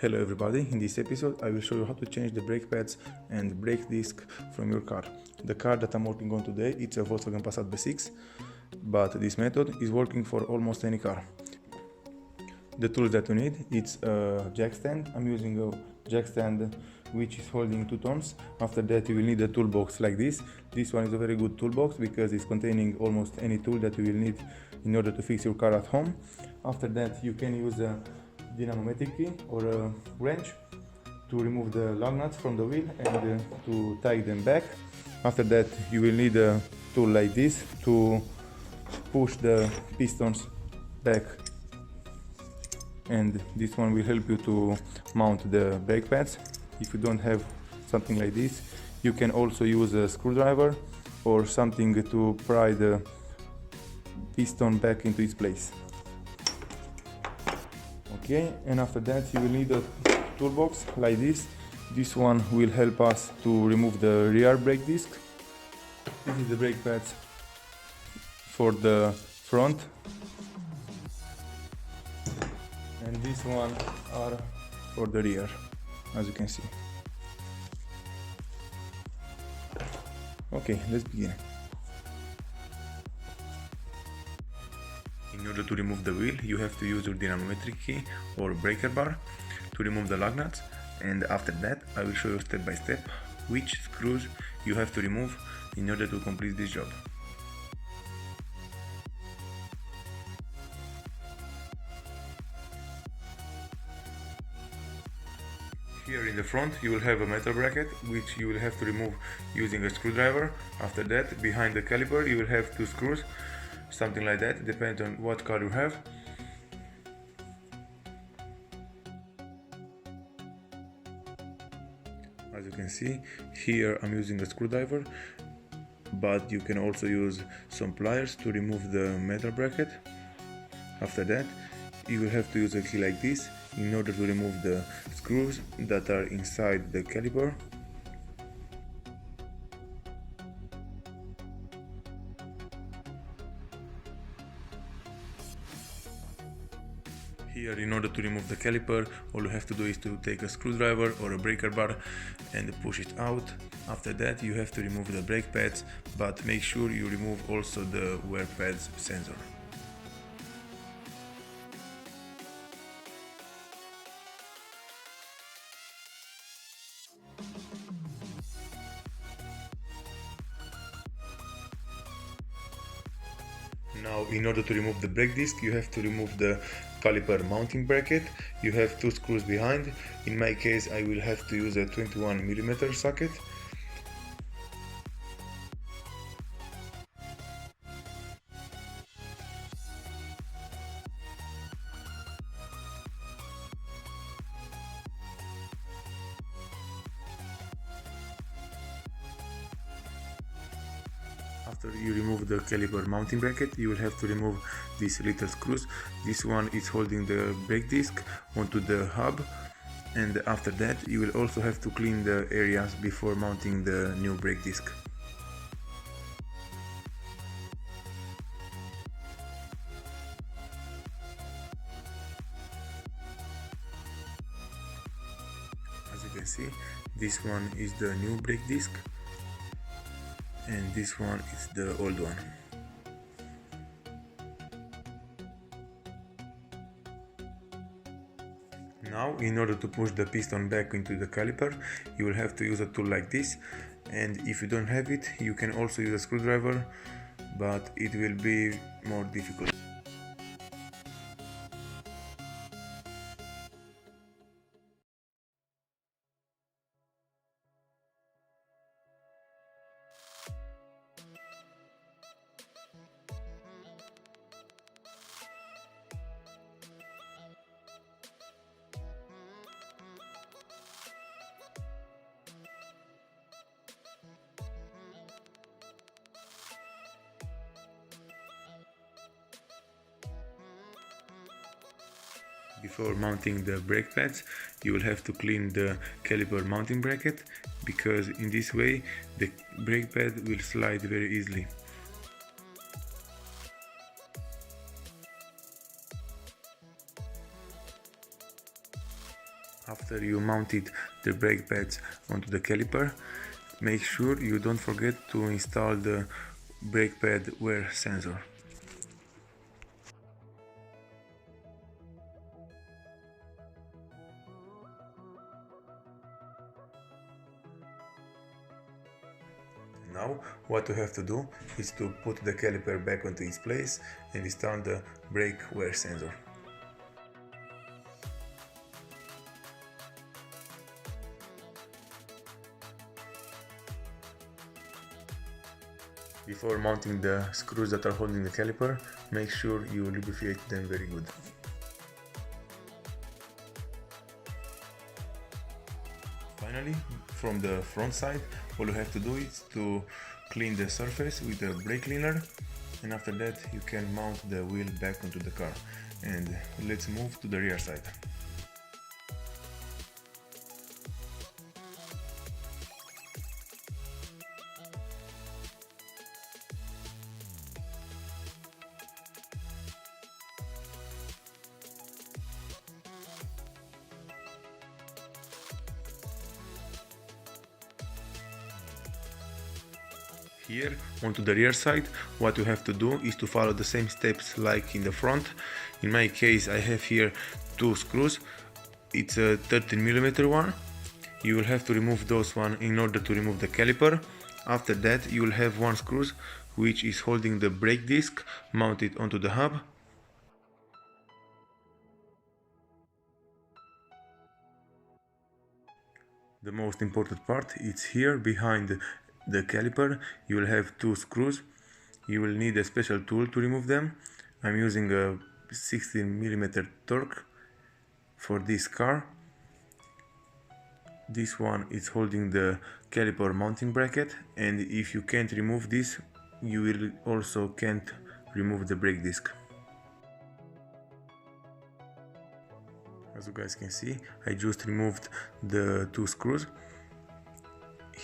Hello everybody, in this episode I will show you how to change the brake pads and brake disc from your car. The car that I'm working on today, it's a Volkswagen Passat B6, but this method is working for almost any car. The tools that you need, it's a jack stand. I'm using a jack stand which is holding 2 tons. After that you will need a toolbox like this. This one is a very good toolbox because it's containing almost any tool that you will need in order to fix your car at home. After that you can use a dynamometric key or a wrench to remove the lug nuts from the wheel and to tie them back. After that you will need a tool like this to push the pistons back, and this one will help you to mount the brake pads. If you don't have something like this, you can also use a screwdriver or something to pry the piston back into its place. Okay, and after that you will need a toolbox like this. This one will help us to remove the rear brake disc. This is the brake pads for the front, and this one are for the rear, as you can see. Okay, let's begin. In order to remove the wheel, you have to use your dynamometric key or breaker bar to remove the lug nuts, and after that I will show you step by step which screws you have to remove in order to complete this job. Here in the front you will have a metal bracket which you will have to remove using a screwdriver. After that, behind the caliper you will have 2 screws, something like that, depends on what car you have. As you can see, here I'm using a screwdriver, but you can also use some pliers to remove the metal bracket. After that, you will have to use a key like this in order to remove the screws that are inside the caliper. Here, in order to remove the caliper, all you have to do is to take a screwdriver or a breaker bar and push it out. After that you have to remove the brake pads, but make sure you remove also the wear pads sensor. Now, in order to remove the brake disc, you have to remove the caliper mounting bracket. You have 2 screws behind. In my case, I will have to use a 21mm socket. After you remove the caliper mounting bracket, you will have to remove these little screws. This one is holding the brake disc onto the hub, and after that you will also have to clean the areas before mounting the new brake disc. As you can see, this one is the new brake disc, and this one is the old one. Now, in order to push the piston back into the caliper, you will have to use a tool like this, and if you don't have it, you can also use a screwdriver, but it will be more difficult. Before mounting the brake pads, you will have to clean the caliper mounting bracket, because in this way the brake pad will slide very easily. After you mounted the brake pads onto the caliper, make sure you don't forget to install the brake pad wear sensor. Now what you have to do is to put the caliper back onto its place and install the brake wear sensor. Before mounting the screws that are holding the caliper, make sure you lubricate them very good. Finally, from the front side, all you have to do is to clean the surface with a brake cleaner, and after that you can mount the wheel back onto the car. And let's move to the rear side. Here, onto the rear side, what you have to do is to follow the same steps like in the front. In my case, I have here two screws. It's a 13mm one. You will have to remove those one in order to remove the caliper. After that, you will have one screw which is holding the brake disc mounted onto the hub. The most important part is here behind the caliper. You will have two screws. You will need a special tool to remove them. I'm using a 16mm torque for this car. This one is holding the caliper mounting bracket, and if you can't remove this, you will also can't remove the brake disc. As you guys can see, I just removed the two screws.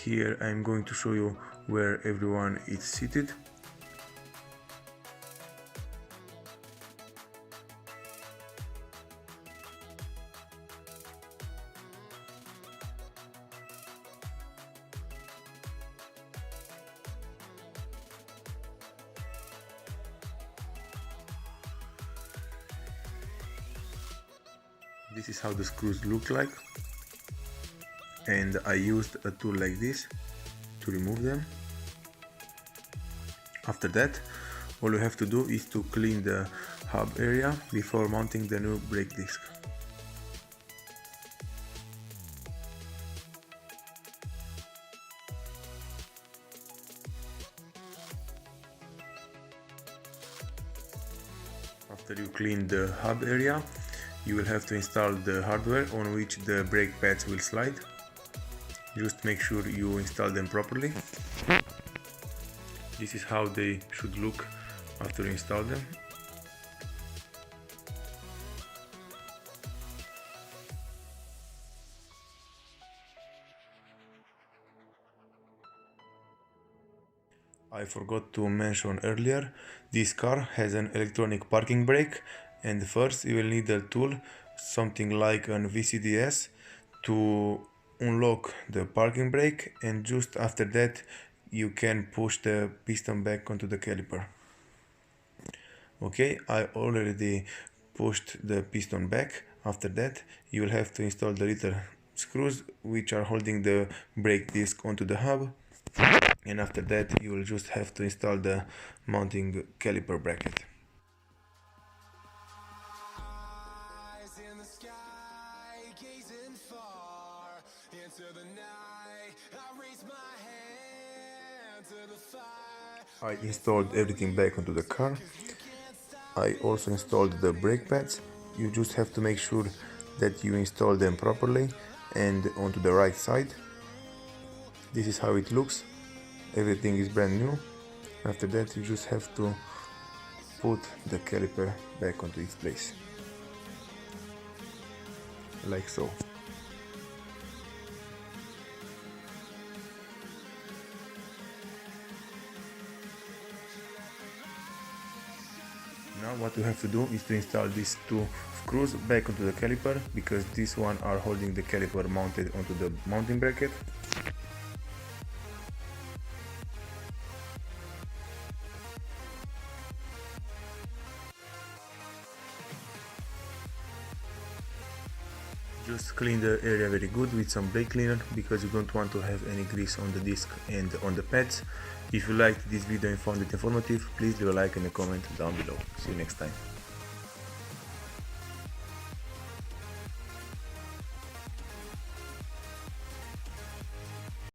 Here I'm going to show you where everyone is seated. This is how the screws look like, and I used a tool like this to remove them. After that, all you have to do is to clean the hub area before mounting the new brake disc. After you clean the hub area, you will have to install the hardware on which the brake pads will slide. Just make sure you install them properly. This is how they should look after you install them. I forgot to mention earlier, this car has an electronic parking brake, and first you will need a tool, something like an VCDS, to unlock the parking brake, and just after that you can push the piston back onto the caliper. Okay, I already pushed the piston back. After that you will have to install the little screws which are holding the brake disc onto the hub, and after that you will just have to install the mounting caliper bracket. I installed everything back onto the car. I also installed the brake pads. You just have to make sure that you install them properly and onto the right side. This is how it looks. Everything is brand new. After that you just have to put the caliper back onto its place, like so. Now Now what you have to do is to install these two screws back onto the caliper, because these one are holding the caliper mounted onto the mounting bracket. Just clean the area very good with some brake cleaner, because you don't want to have any grease on the disc and on the pads. If you liked this video and found it informative, please leave a like and a comment down below. See you next time.